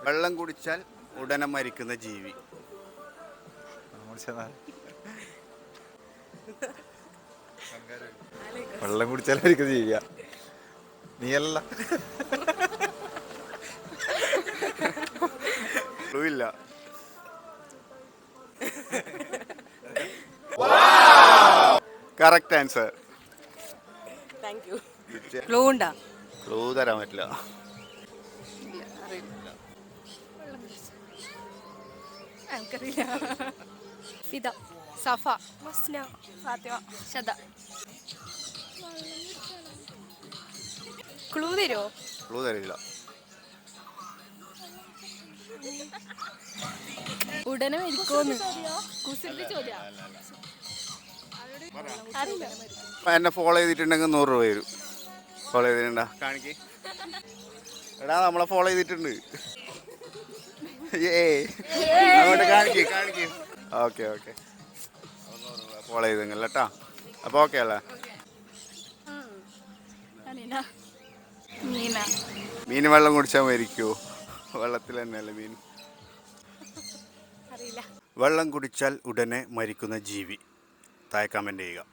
വെള്ളം കുടിച്ചാൽ ഉടനെ മരിക്കുന്ന ജീവി. വെള്ളം കുടിച്ചാൽ മരിക്കുന്ന ജീവിയാ? നീയല്ല. ഇല്ല. Correct answer. ക്ലൂ തരാൻ പറ്റില്ല. സഫ, മസ്ന, ഫാത്തിമ, ഷദ. ക്ലൂ തരുമോ? ക്ലൂ തരില്ല. ഉടനെ മരിക്കോന്ന് എന്നെ ഫോളോ ചെയ്തിട്ടുണ്ടെങ്കിൽ 100 രൂപ വരും. ഫോളോ ചെയ്തിട്ടുണ്ടാ കാണിക്ക്. എടാ നമ്മളെ ഫോളോ ചെയ്തിട്ടുണ്ട്. അങ്ങോട്ട് കാണിക്ക്. ഓക്കെ ഫോളോ ചെയ്തെങ്കിൽ കേട്ടാ. അപ്പോൾ ഓക്കെ അല്ലേ? മീൻ വെള്ളം കുടിച്ചാൽ മരിക്കുമോ? വെള്ളത്തിൽ തന്നെയല്ലേ മീൻ. വെള്ളം കുടിച്ചാൽ ഉടനെ മരിക്കുന്ന ജീവി. താഴെ കമൻറ്റ് ചെയ്യുക.